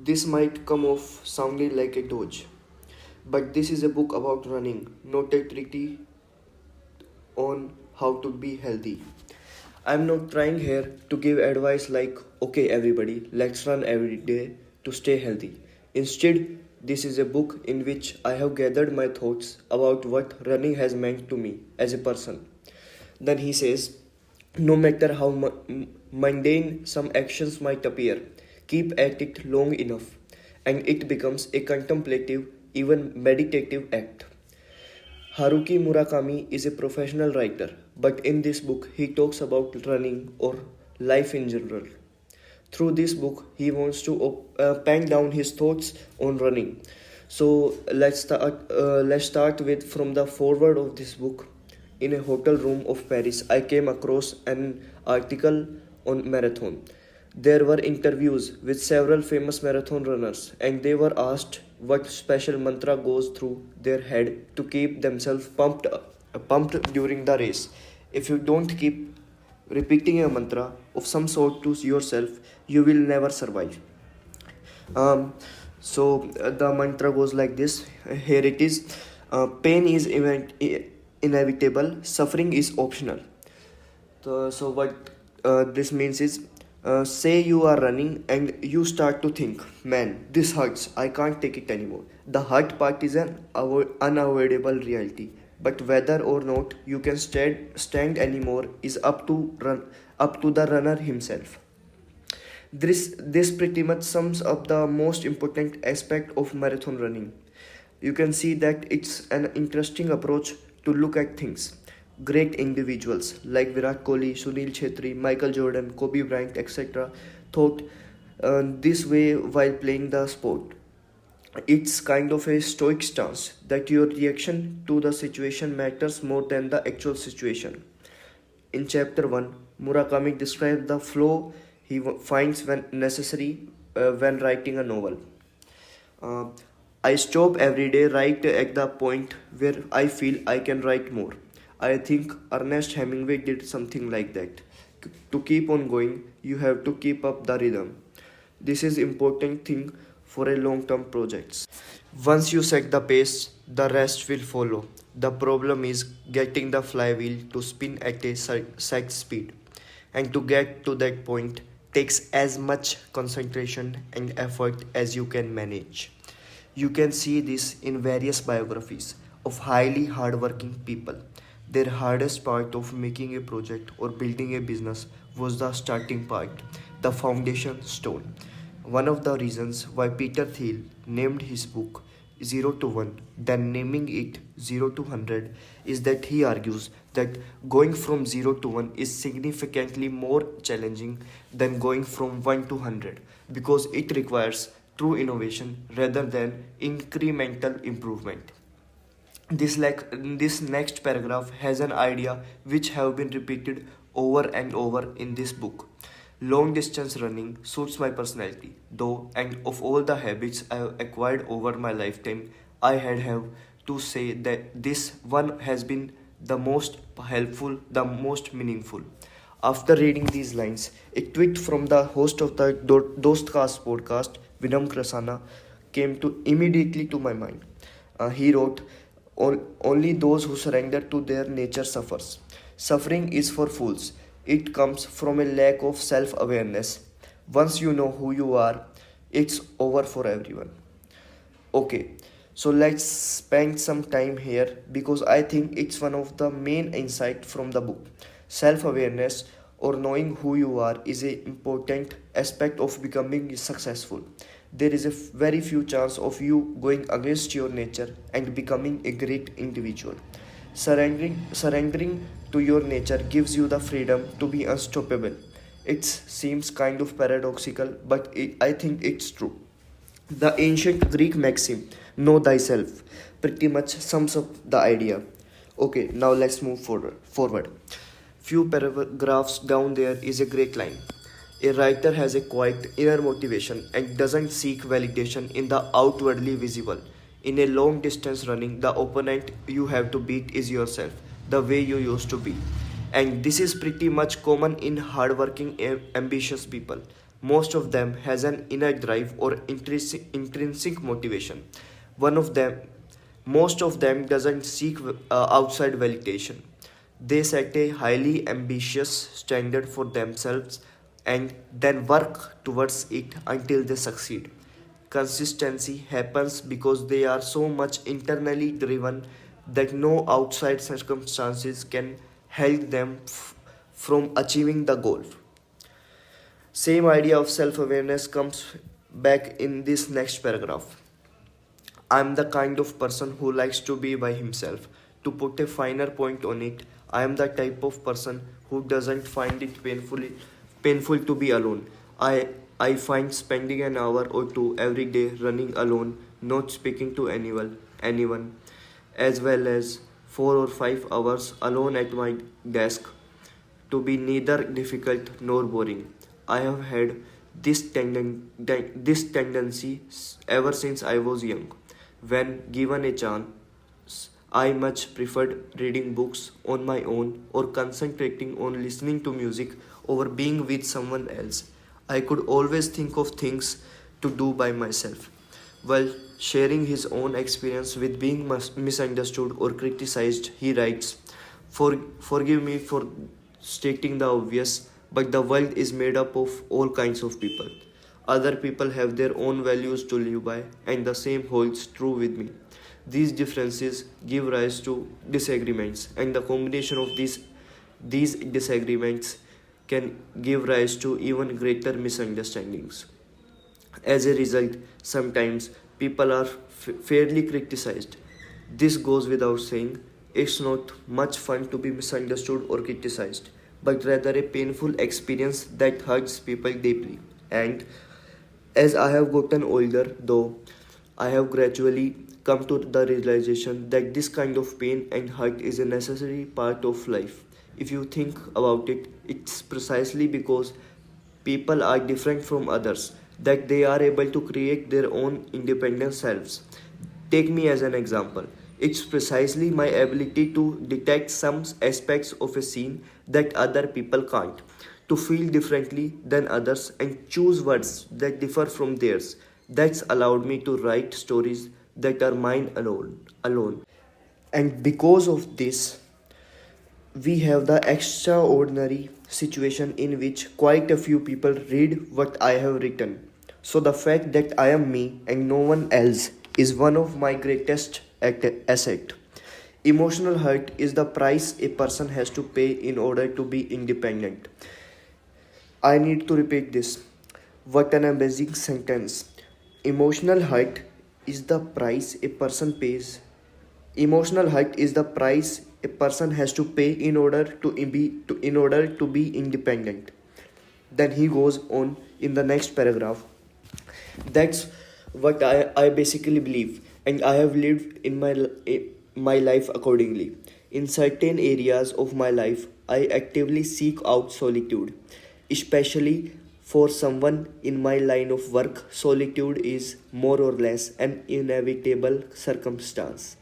This might come off sounding like a dodge, but this is a book about running, not a treatise on how to be healthy. I'm not trying here to give advice like, okay, everybody, let's run every day to stay healthy. Instead, this is a book in which I have gathered my thoughts about what running has meant to me as a person. Then he says, no matter how mundane some actions might appear, keep at it long enough, and it becomes a contemplative, even meditative act. Haruki Murakami is a professional writer, but in this book he talks about running or life in general. Through this book, he wants to pen down his thoughts on running. So let's start with from the foreword of this book. In a hotel room of Paris, I came across an article on marathon. There were interviews with several famous marathon runners, and they were asked what special mantra goes through their head to keep themselves pumped during the race. If you don't keep repeating a mantra of some sort to yourself, you will never survive. Um, the mantra goes like this. Here it is. Pain is inevitable. Suffering is optional. So what this means is, say you are running and you start to think, man, this hurts. I can't take it anymore. The hurt part is an unavoidable reality. But whether or not you can stand anymore is up to the runner himself. This pretty much sums up the most important aspect of marathon running. You can see that it's an interesting approach to look at things. Great individuals like Virat Kohli, Sunil Chhetri, Michael Jordan, Kobe Bryant, etc., thought this way while playing the sport. It's kind of a stoic stance that your reaction to the situation matters more than the actual situation. In chapter 1, Murakami describes the flow he finds when necessary when writing a novel. Uh, I stop every day right at the point where I feel I can write more. I think Ernest Hemingway did something like that. To keep on going, you have to keep up the rhythm. This is important thing for a long-term projects. Once you set the pace, the rest will follow. The problem is getting the flywheel to spin at a set speed. And to get to that point takes as much concentration and effort as you can manage. You can see this in various biographies of highly hardworking people. Their hardest part of making a project or building a business was the starting part, the foundation stone. One of the reasons why Peter Thiel named his book 0 to 1, then naming it 0 to 100, is that he argues that going from 0 to 1 is significantly more challenging than going from 1 to 100 because it requires true innovation rather than incremental improvement. This next paragraph has an idea which have been repeated over and over in this book. Long distance running suits my personality, though, and of all the habits I have acquired over my lifetime, I had have to say that this one has been the most helpful, the most meaningful. After reading these lines, a tweet from the host of the Dostcast podcast, Vinam Krasana, came to immediately to my mind. He wrote, Only those who surrender to their nature suffers. Suffering is for fools. It comes from a lack of self-awareness. Once you know who you are, it's over for everyone. Okay, so let's spend some time here because I think it's one of the main insights from the book. Self-awareness or knowing who you are is an important aspect of becoming successful. There is a very few chance of you going against your nature and becoming a great individual. Surrendering to your nature gives you the freedom to be unstoppable. It seems kind of paradoxical, but I think it's true. The ancient Greek maxim, know thyself, pretty much sums up the idea. Okay, now let's move forward. Few paragraphs down there is a great line. A writer has a quiet inner motivation and doesn't seek validation in the outwardly visible. In a long distance running, the opponent you have to beat is yourself, the way you used to be. And this is pretty much common in hardworking, ambitious people. Most of them has an inner drive or intrinsic motivation. One of them, most of them doesn't seek outside validation. They set a highly ambitious standard for themselves and then work towards it until they succeed. Consistency happens because they are so much internally driven that no outside circumstances can help them from achieving the goal. Same idea of self awareness comes back in this next paragraph. I'm the kind of person who likes to be by himself. To put a finer point on it, I am the type of person who doesn't find it painful to be alone. I find spending an hour or two every day running alone, not speaking to anyone, as well as 4 or 5 hours alone at my desk to be neither difficult nor boring. I have had this tendency ever since I was young. When given a chance, I much preferred reading books on my own or concentrating on listening to music over being with someone else. I could always think of things to do by myself. While sharing his own experience with being misunderstood or criticized, he writes, Forgive me for stating the obvious, but the world is made up of all kinds of people. Other people have their own values to live by, and the same holds true with me. These differences give rise to disagreements, and the combination of these disagreements can give rise to even greater misunderstandings. As a result, sometimes people are fairly criticized. This goes without saying. It's not much fun to be misunderstood or criticized, but rather a painful experience that hurts people deeply. And as I have gotten older, though, I have gradually come to the realization that this kind of pain and hurt is a necessary part of life. If you think about it, it's precisely because people are different from others that they are able to create their own independent selves. Take me as an example. It's precisely my ability to detect some aspects of a scene that other people can't, to feel differently than others and choose words that differ from theirs. That's allowed me to write stories that are mine alone. And because of this, we have the extraordinary situation in which quite a few people read what I have written. So the fact that I am me and no one else is one of my greatest asset. Emotional hurt is the price a person has to pay in order to be independent. I need to repeat this. What an amazing sentence. Emotional hurt is the price a person pays. Emotional hurt is the price a person has to pay in order to be independent. Then he goes on in the next paragraph. That's what I basically believe, and I have lived in my life accordingly. In certain areas of my life, I actively seek out solitude, especially for someone in my line of work. Solitude is more or less an inevitable circumstance.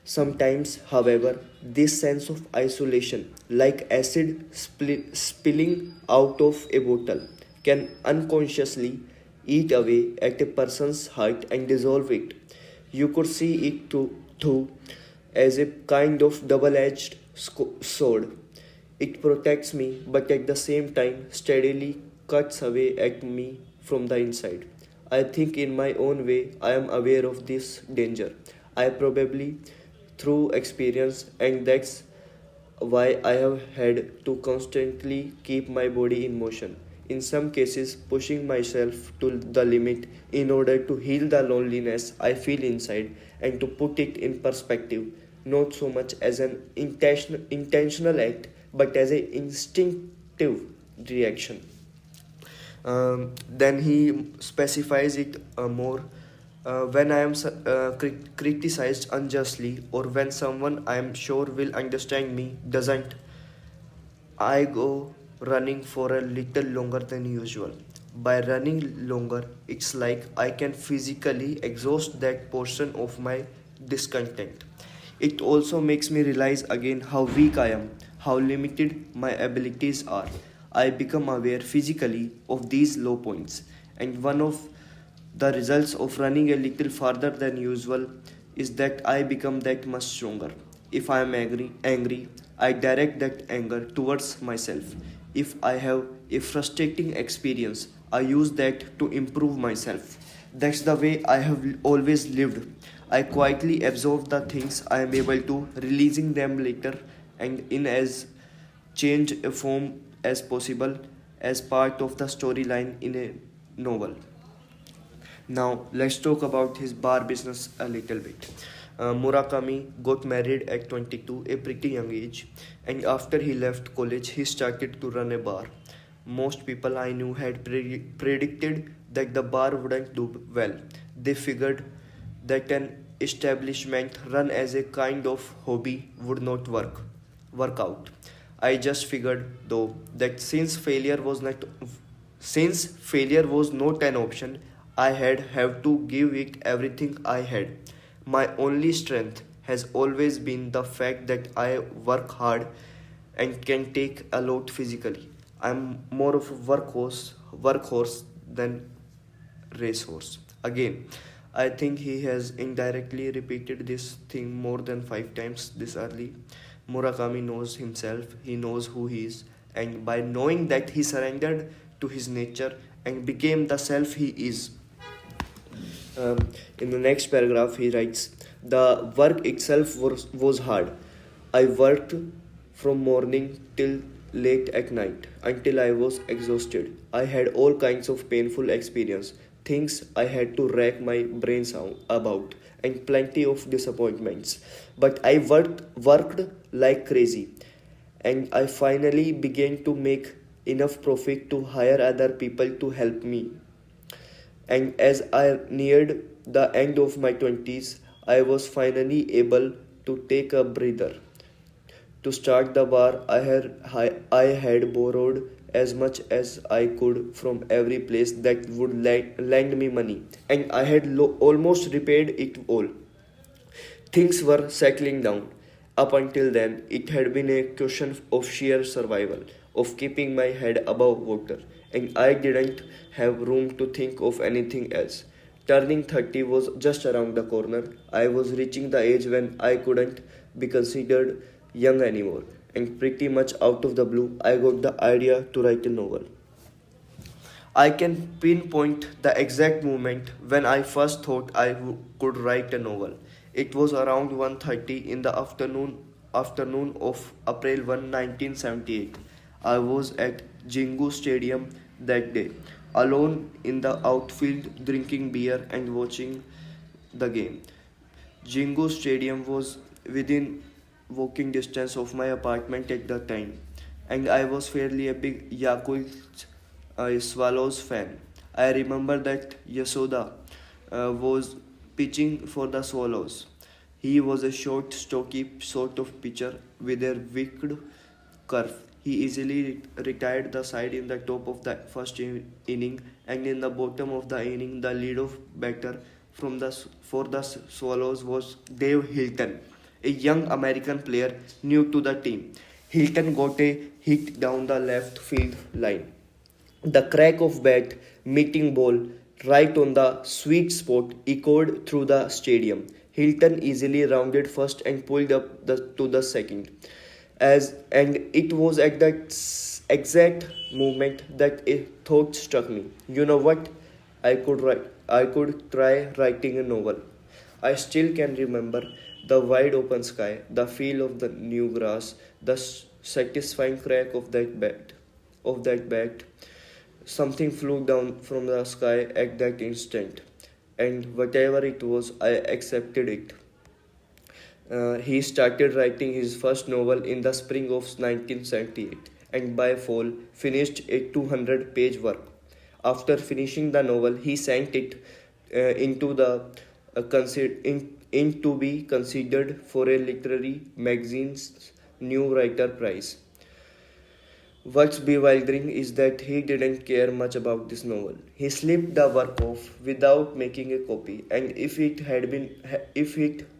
Sometimes, however, this sense of isolation, like acid spilling out of a bottle, can unconsciously eat away at a person's heart and dissolve it. You could see it too as a kind of double edged sword. It protects me, but at the same time, steadily cuts away at me from the inside. I think, in my own way, I am aware of this danger. I probably through experience, and that's why I have had to constantly keep my body in motion. In some cases, pushing myself to the limit in order to heal the loneliness I feel inside, and to put it in perspective, not so much as an intentional act, but as an instinctive reaction. Then he specifies it more. When I am criticized unjustly, or when someone I am sure will understand me doesn't, I go running for a little longer than usual. By running longer, it's like I can physically exhaust that portion of my discontent. It also makes me realize again how weak I am, how limited my abilities are. I become aware physically of these low points. And one of the results of running a little farther than usual is that I become that much stronger. If I am angry, I direct that anger towards myself. If I have a frustrating experience, I use that to improve myself. That's the way I have always lived. I quietly absorb the things I am able to, releasing them later and in as change a form as possible as part of the storyline in a novel. Now, let's talk about his bar business a little bit. Murakami got married at 22, a pretty young age, and after he left college, he started to run a bar. Most people I knew had predicted that the bar wouldn't do well. They figured that an establishment run as a kind of hobby would not work out. I just figured though that since failure was not an option, I had have to give it everything I had. My only strength has always been the fact that I work hard and can take a lot physically. I'm more of a workhorse than racehorse. Again, I think he has indirectly repeated this thing more than 5 times this early. Murakami knows himself, he knows who he is, and by knowing that, he surrendered to his nature and became the self he is. In the next paragraph, he writes, the work itself was hard. I worked from morning till late at night until I was exhausted. I had all kinds of painful experience, things I had to rack my brains out about, and plenty of disappointments. But I worked like crazy, and I finally began to make enough profit to hire other people to help me. And as I neared the end of my 20s, I was finally able to take a breather. To start the bar, I had borrowed as much as I could from every place that would lend me money, and I had almost repaid it all. Things were settling down. Up until then, it had been a question of sheer survival, of keeping my head above water, and I didn't have room to think of anything else. Turning 30 was just around the corner. I was reaching the age when I couldn't be considered young anymore, and pretty much out of the blue, I got the idea to write a novel. I can pinpoint the exact moment when I first thought could write a novel. It was around 1:30 in the afternoon of April 1, 1978. I was at Jingu Stadium that day, alone in the outfield drinking beer and watching the game. Jingu Stadium was within walking distance of my apartment at the time, and I was fairly a big Yakult Swallows fan. I remember that Yasoda was pitching for the Swallows. He was a short, stocky sort of pitcher with a wicked curve. He easily retired the side in the top of the first inning, and in the bottom of the inning, the leadoff batter for the Swallows was Dave Hilton, a young American player new to the team. Hilton got a hit down the left field line. The crack of bat meeting ball right on the sweet spot echoed through the stadium. Hilton easily rounded first and pulled up to the second. And it was at that exact moment that a thought struck me. You know what? I could try writing a novel. I still can remember the wide open sky, the feel of the new grass, the satisfying crack of that bat. Something flew down from the sky at that instant, and whatever it was, I accepted it. He started writing his first novel in the spring of 1978, and by fall finished a 200-page work. After finishing the novel, he sent it into the in to be considered for a literary magazine's new writer prize. What's bewildering is that he didn't care much about this novel. He slipped the work off without making a copy, and if it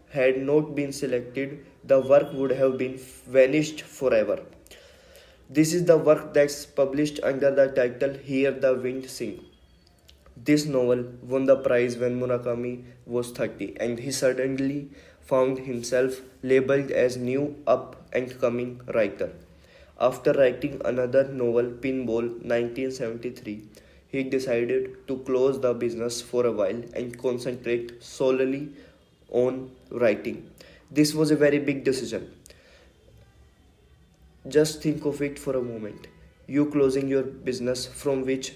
had not been selected, the work would have been vanished forever. This is the work that's published under the title Hear the Wind Sing. This novel won the prize when Murakami was 30, and he suddenly found himself labeled as new up and coming writer. After writing another novel, Pinball 1973, he decided to close the business for a while and concentrate solely on writing. This was a very big decision. Just think of it for a moment. You closing your business from which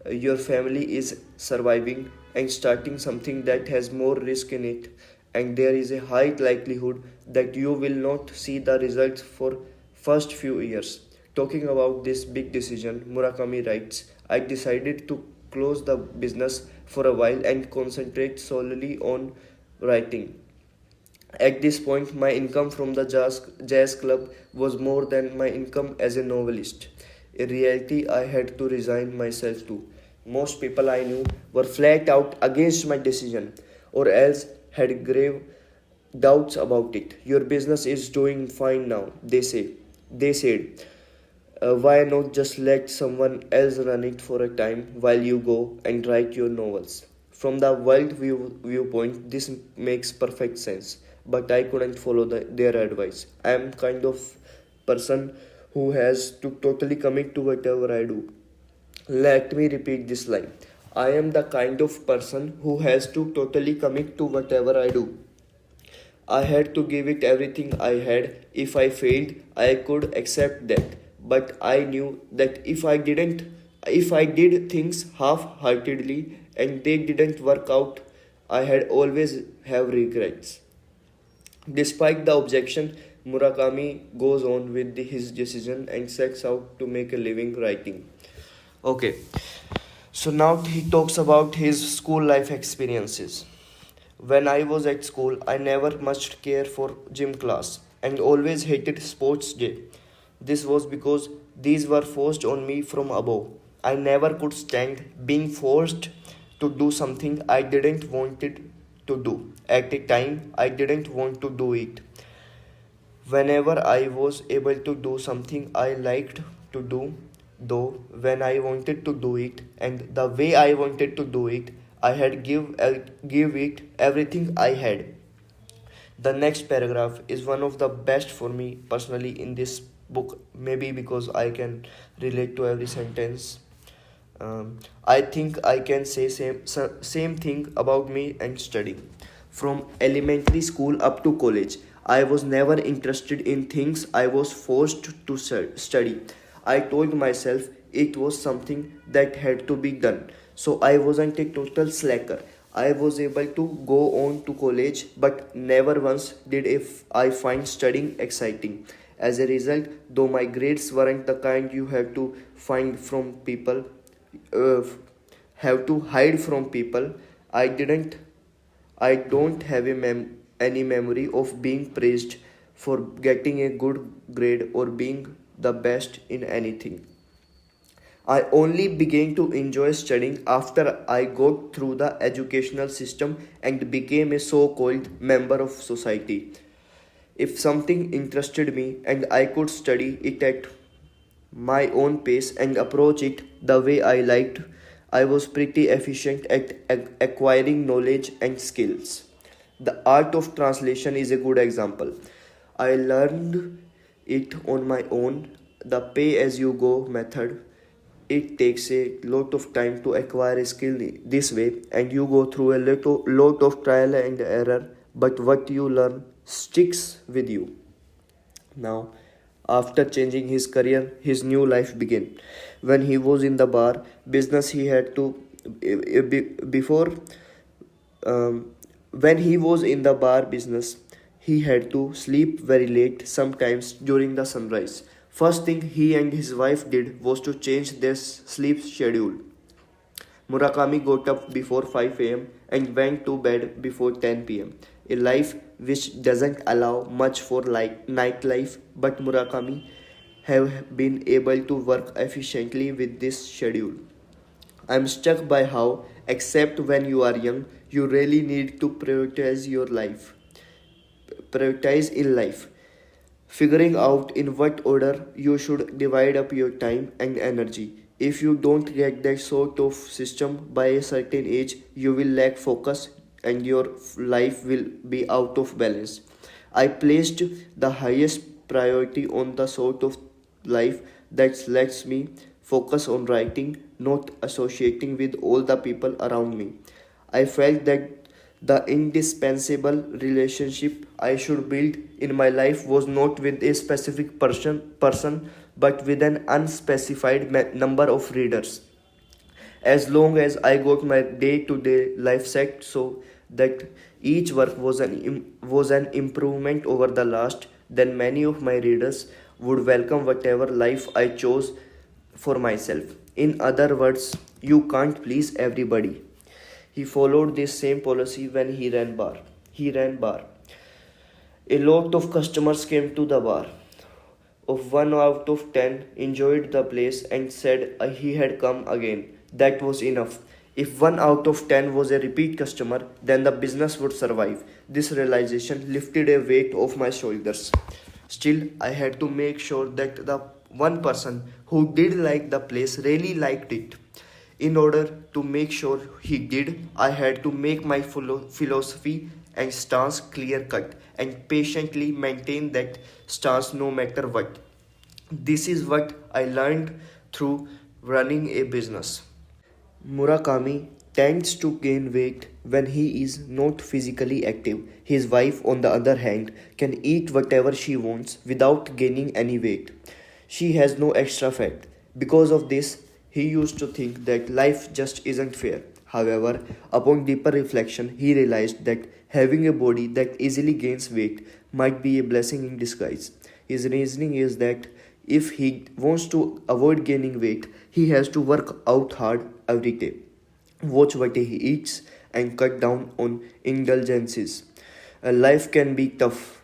your family is surviving and starting something that has more risk in it, and there is a high likelihood that you will not see the results for first few years. Talking about this big decision, Murakami writes, I decided to close the business for a while and concentrate solely on writing. At this point, my income from the jazz club was more than my income as a novelist. A reality I had to resign myself to. Most people I knew were flat out against my decision, or else had grave doubts about it. Your business is doing fine now, they say. They said, why not just let someone else run it for a time while you go and write your novels? From the viewpoint, this makes perfect sense, but I couldn't follow their advice. I am kind of person who has to totally commit to whatever I do. Let me repeat this line. I am the kind of person who has to totally commit to whatever I do. I had to give it everything I had. If I failed, I could accept that. But I knew that if I did things half-heartedly and they didn't work out, I had always have regrets. Despite the objection, Murakami goes on with his decision and sets out to make a living writing. Okay, so now he talks about his school life experiences. When I was at school, I never much cared for gym class and always hated sports day. This was because these were forced on me from above. I never could stand being forced to do something I didn't wanted to do. At a time, I didn't want to do it. Whenever I was able to do something I liked to do, though when I wanted to do it and the way I wanted to do it, I had give it everything I had. The next paragraph is one of the best for me personally in this book, maybe because I can relate to every sentence. I think I can say same thing about me and studying. From elementary school up to college, I was never interested in things I was forced to study. I told myself it was something that had to be done. So I wasn't a total slacker. I was able to go on to college, but never once did if I find studying exciting. As a result, though my grades weren't the kind you have to find from people, uh, have to hide from people, I didn't. I don't have any memory of being praised for getting a good grade or being the best in anything. I only began to enjoy studying after I got through the educational system and became a so called member of society. If something interested me and I could study it at my own pace and approach it the way I liked, I was pretty efficient at acquiring knowledge and skills. The art of translation is a good example. I learned it on my own. The pay as you go method. It takes a lot of time to acquire a skill this way, and you go through a lot of trial and error, but what you learn sticks with you. Now, after changing his career, his new life began. When he was in the bar business, he had to before when he was in the bar business, he had to sleep very late, sometimes during the sunrise. First thing he and his wife did was to change their sleep schedule. Murakami got up before 5 a.m. and went to bed before 10 p.m. A life which doesn't allow much for like nightlife, but Murakami have been able to work efficiently with this schedule. I'm struck by how, except when you are young, you really need to prioritize in life. figuring out in what order you should divide up your time and energy. If you don't get that sort of system by a certain age, you will lack focus and your life will be out of balance. I placed the highest priority on the sort of life that lets me focus on writing, not associating with all the people around me. I felt that the indispensable relationship I should build in my life was not with a specific person but with an unspecified number of readers. As long as I got my day-to-day life set so that each work was was an improvement over the last, then many of my readers would welcome whatever life I chose for myself. In other words, you can't please everybody. He followed this same policy when he ran bar. He ran bar. A lot of customers came to the bar. Of 1 out of 10 enjoyed the place and said he had come again. That was enough. If 1 out of 10 was a repeat customer, then the business would survive. This realization lifted a weight off my shoulders. Still, I had to make sure that the one person who did like the place really liked it. In order to make sure he did, I had to make my philosophy and stance clear cut and patiently maintain that stance no matter what. This is what I learned through running a business. Murakami tends to gain weight when he is not physically active. His wife, on the other hand, can eat whatever she wants without gaining any weight. She has no extra fat. Because of this, he used to think that life just isn't fair. However, upon deeper reflection, he realized that having a body that easily gains weight might be a blessing in disguise. His reasoning is that if he wants to avoid gaining weight, he has to work out hard every day, watch what he eats, and cut down on indulgences. Life can be tough,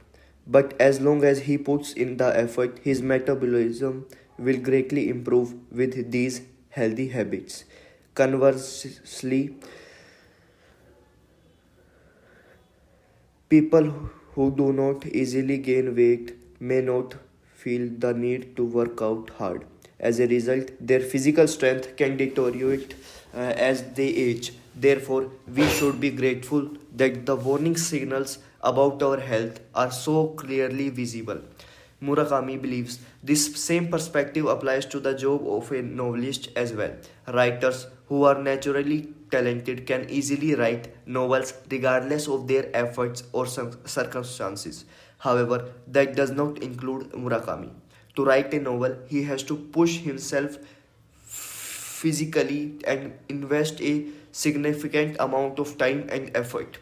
but as long as he puts in the effort, his metabolism will greatly improve with these healthy habits. Conversely, people who do not easily gain weight may not feel the need to work out hard. As a result, their physical strength can deteriorate as they age. Therefore, we should be grateful that the warning signals about our health are so clearly visible. Murakami believes this same perspective applies to the job of a novelist as well. Writers who are naturally talented can easily write novels regardless of their efforts or circumstances. However, that does not include Murakami. To write a novel, he has to push himself physically and invest a significant amount of time and effort.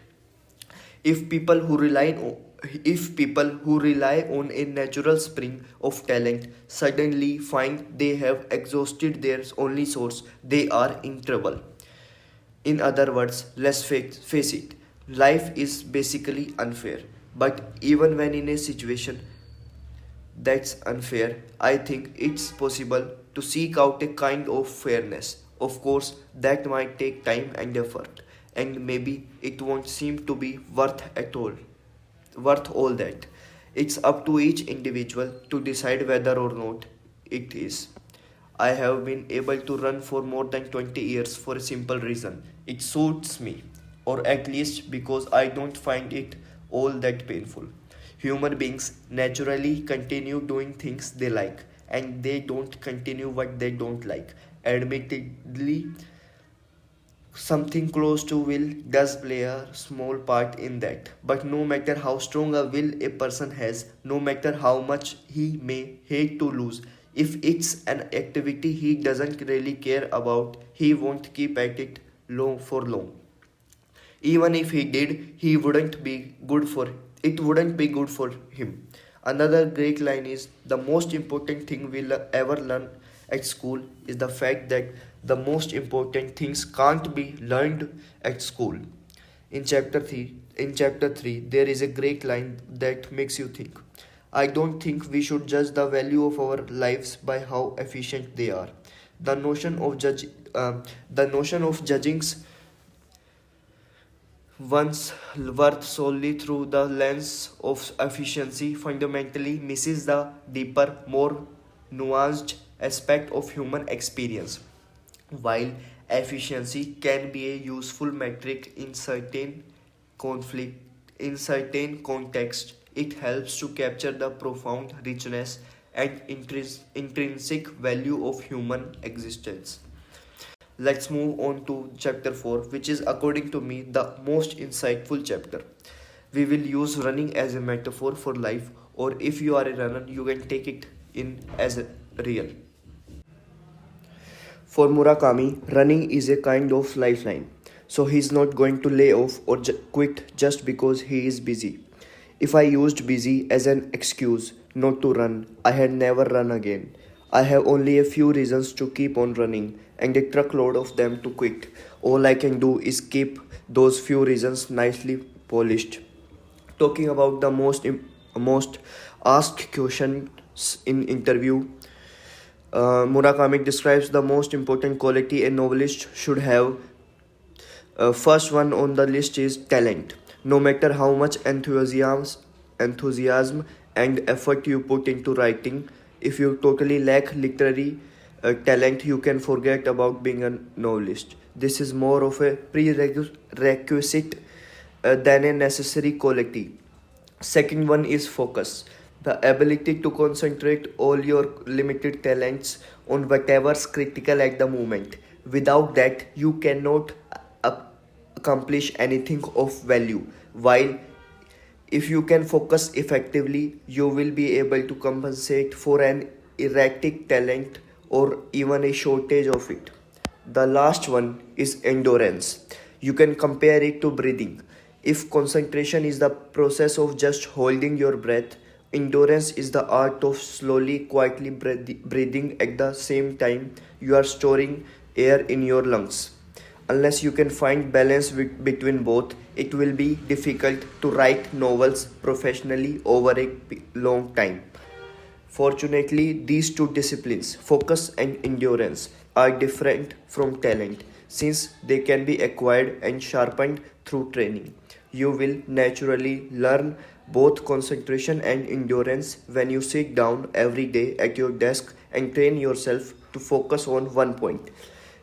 If people who rely on if people who rely on a natural spring of talent suddenly find they have exhausted their only source, they are in trouble. In other words, let's face it, life is basically unfair. But even when in a situation that's unfair, I think it's possible to seek out a kind of fairness. Of course, that might take time and effort, and maybe it won't seem to be worth all that. It's up to each individual to decide whether or not it is. I have been able to run for more than 20 years for a simple reason. It suits me, or at least because I don't find it all that painful. Human beings naturally continue doing things they like, and they don't continue what they don't like. Admittedly, something close to will does play a small part in that. But no matter how strong a will a person has, no matter how much he may hate to lose, if it's an activity he doesn't really care about, he won't keep at it long. Even if he did, he wouldn't be good for it wouldn't be good for him. Another great line is the most important thing we'll ever learn at school is the fact that the most important things can't be learned at school. In chapter 3, there is a great line that makes you think. I don't think we should judge the value of our lives by how efficient they are. The notion of judging One's worth solely through the lens of efficiency fundamentally misses the deeper, more nuanced aspect of human experience. While efficiency can be a useful metric conflict in certain contexts, it helps to capture the profound richness and intrinsic value of human existence. Let's move on to chapter 4, which is, according to me, the most insightful chapter. We will use running as a metaphor for life, or if you are a runner, you can take it in as a real. For Murakami, running is a kind of lifeline. So he's not going to lay off or quit just because he is busy. If I used busy as an excuse not to run, I had never run again. I have only a few reasons to keep on running and a truckload of them to quit. All I can do is keep those few reasons nicely polished. Talking about the most asked questions in interview, Murakami describes the most important quality a novelist should have. First one on the list is talent. No matter how much enthusiasm and effort you put into writing, if you totally lack literary talent, you can forget about being a novelist. This is more of a prerequisite than a necessary quality. Second one is focus. The ability to concentrate all your limited talents on whatever's critical at the moment. Without that, you cannot uh, accomplish anything of value. While if you can focus effectively, you will be able to compensate for an erratic talent or even a shortage of it. The last one is endurance. You can compare it to breathing. If concentration is the process of just holding your breath, endurance is the art of slowly, quietly breathing at the same time you are storing air in your lungs. Unless you can find balance between both, it will be difficult to write novels professionally over a long time. Fortunately, these two disciplines, focus and endurance, are different from talent since they can be acquired and sharpened through training. You will naturally learn both concentration and endurance when you sit down every day at your desk and train yourself to focus on one point.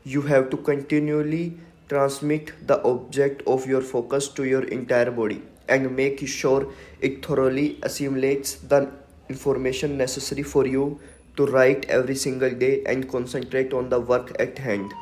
You have to continually transmit the object of your focus to your entire body and make sure it thoroughly assimilates the information necessary for you to write every single day and concentrate on the work at hand.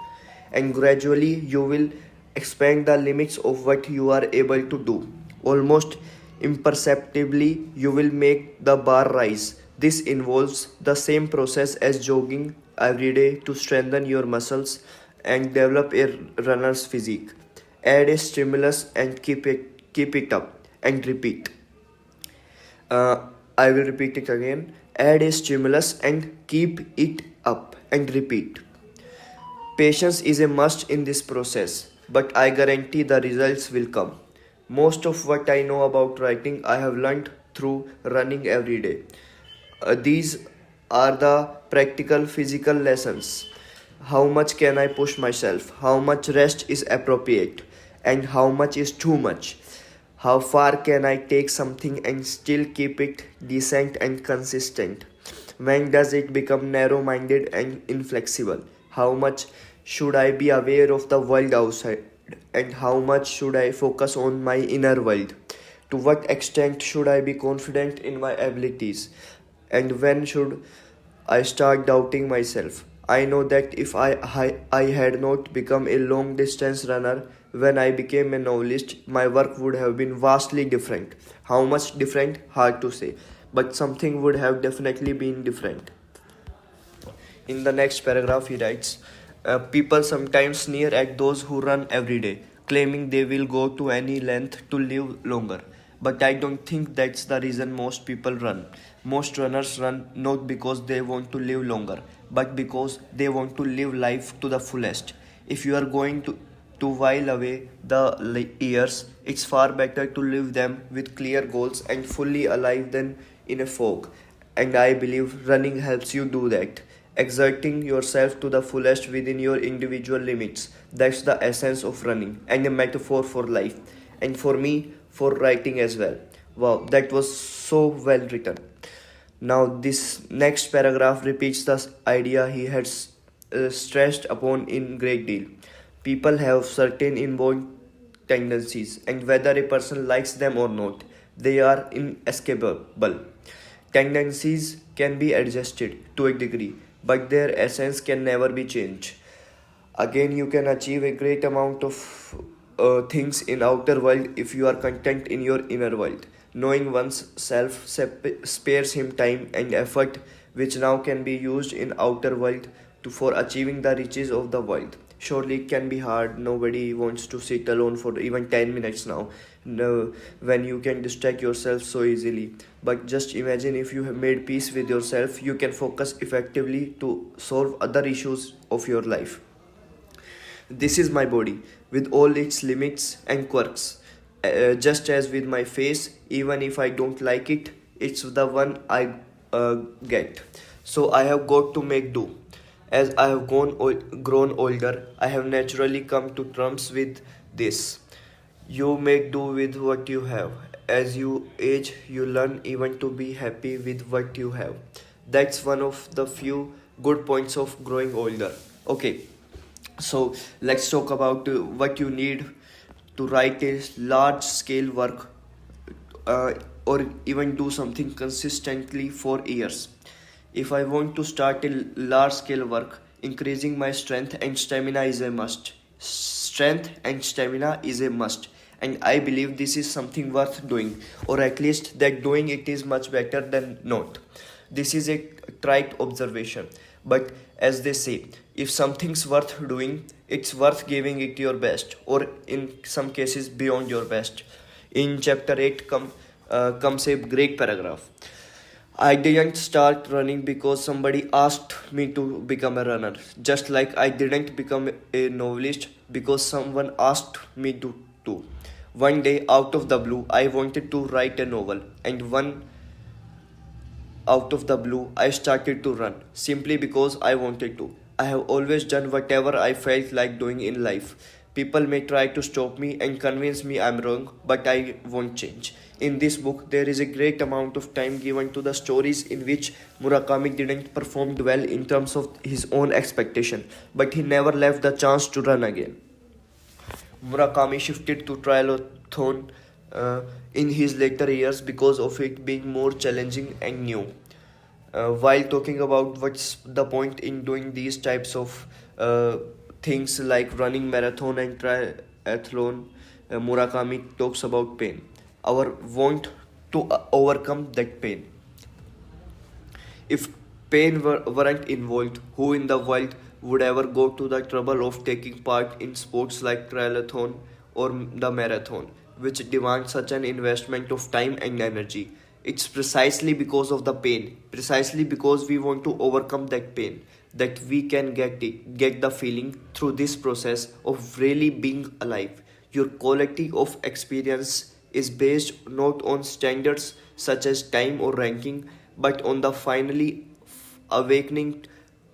And gradually, you will expand the limits of what you are able to do. Almost imperceptibly, you will make the bar rise. This involves the same process as jogging every day to strengthen your muscles and develop a runner's physique. Add a stimulus and keep it up and repeat. Uh, I will repeat it again. Add a stimulus and keep it up and repeat. Patience is a must in this process, but I guarantee the results will come. Most of what I know about writing I have learned through running every day. These are the practical physical lessons. How much can I push myself? How much rest is appropriate? And how much is too much? How far can I take something and still keep it decent and consistent? When does it become narrow minded and inflexible? How much should I be aware of the world outside? And how much should I focus on my inner world? To what extent should I be confident in my abilities? And when should I start doubting myself? I know that if I had not become a long distance runner when I became a novelist, my work would have been vastly different. How much different? Hard to say. But something would have definitely been different. In the next paragraph, he writes, people sometimes sneer at those who run every day, claiming they will go to any length to live longer. But I don't think that's the reason most people run. Most runners run not because they want to live longer, but because they want to live life to the fullest. If you are going to while away the years, it's far better to live them with clear goals and fully alive than in a fog. And I believe running helps you do that, exerting yourself to the fullest within your individual limits. That's the essence of running and a metaphor for life. and for me, for writing as well. Wow, that was so well written. Now, this next paragraph repeats the idea he had stressed upon in great deal. People have certain inborn tendencies, and whether a person likes them or not, they are inescapable. Tendencies can be adjusted to a degree, but their essence can never be changed. Again, you can achieve a great amount of things in outer world if you are content in your inner world. Knowing one's self spares him time and effort, which now can be used in outer world for achieving the riches of the world. Surely it can be hard. Nobody wants to sit alone for even 10 minutes now. No, when you can distract yourself so easily. But just imagine if you have made peace with yourself, you can focus effectively to solve other issues of your life. This is my body, with all its limits and quirks. Just as with my face, even if I don't like it, it's the one I get. So I have got to make do. As I have grown older, I have naturally come to terms with this. You make do with what you have. As you age, you learn even to be happy with what you have. That's one of the few good points of growing older. Okay, so let's talk about what you need to write a large scale work, or even do something consistently for years. If I want to start a large scale work, increasing my strength and stamina is a must. Strength and stamina is a must. And I believe this is something worth doing, or at least that doing it is much better than not. This is a trite observation, but as they say, if something's worth doing, it's worth giving it your best, or in some cases, beyond your best. In chapter 8 comes a great paragraph. I didn't start running because somebody asked me to become a runner, just like I didn't become a novelist because someone asked me to. One day, out of the blue, I wanted to write a novel, and one out of the blue, I started to run simply because I wanted to. I have always done whatever I felt like doing in life. People may try to stop me and convince me I'm wrong, but I won't change. In this book, there is a great amount of time given to the stories in which Murakami didn't perform well in terms of his own expectation, but he never left the chance to run again. Murakami shifted to triathlon in his later years because of it being more challenging and new. While talking about what's the point in doing these types of things like running marathon and triathlon, Murakami talks about pain. Our want to overcome that pain. If pain weren't involved, who in the world would ever go to the trouble of taking part in sports like triathlon or the marathon, which demand such an investment of time and energy? It's precisely because of the pain, precisely because we want to overcome that pain, that we can get the feeling through this process of really being alive. Your quality of experience is based not on standards such as time or ranking, but on the finally awakening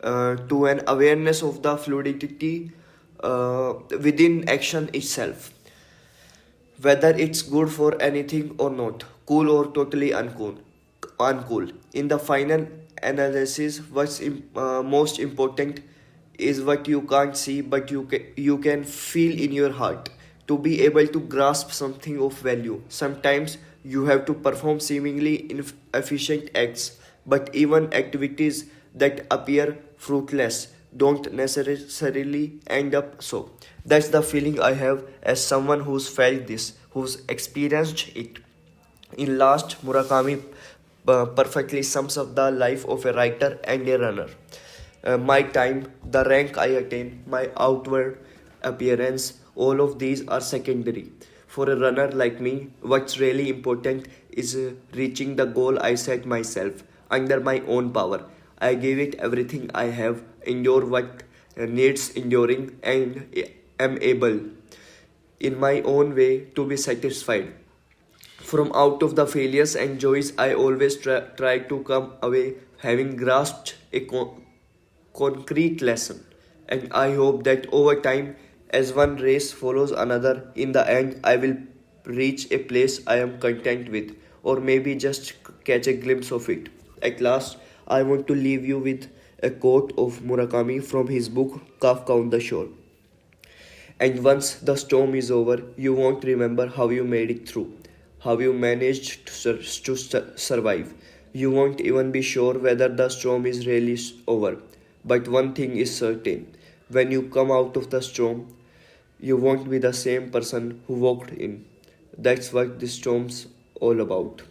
to an awareness of the fluidity within action itself, whether it's good for anything or not, cool or totally uncool. In the final analysis, what's most important is what you can't see, but you can feel in your heart. To be able to grasp something of value, sometimes you have to perform seemingly inefficient acts, but even activities that appear fruitless don't necessarily end up so. That's the feeling I have as someone who's felt this, who's experienced it. In last, Murakami perfectly sums up the life of a writer and a runner. My time, the rank I attain, my outward appearance, all of these are secondary. For a runner like me, what's really important is reaching the goal I set myself under my own power. I give it everything I have, endure what needs enduring, and am able, in my own way, to be satisfied. From out of the failures and joys, I always try to come away having grasped a concrete lesson. And I hope that over time, as one race follows another, in the end, I will reach a place I am content with, or maybe just catch a glimpse of it. At last, I want to leave you with a quote of Murakami from his book Kafka on the Shore. And once the storm is over, you won't remember how you made it through, how you managed to survive. You won't even be sure whether the storm is really over. But one thing is certain, when you come out of the storm, you won't be the same person who walked in. That's what this storm's all about.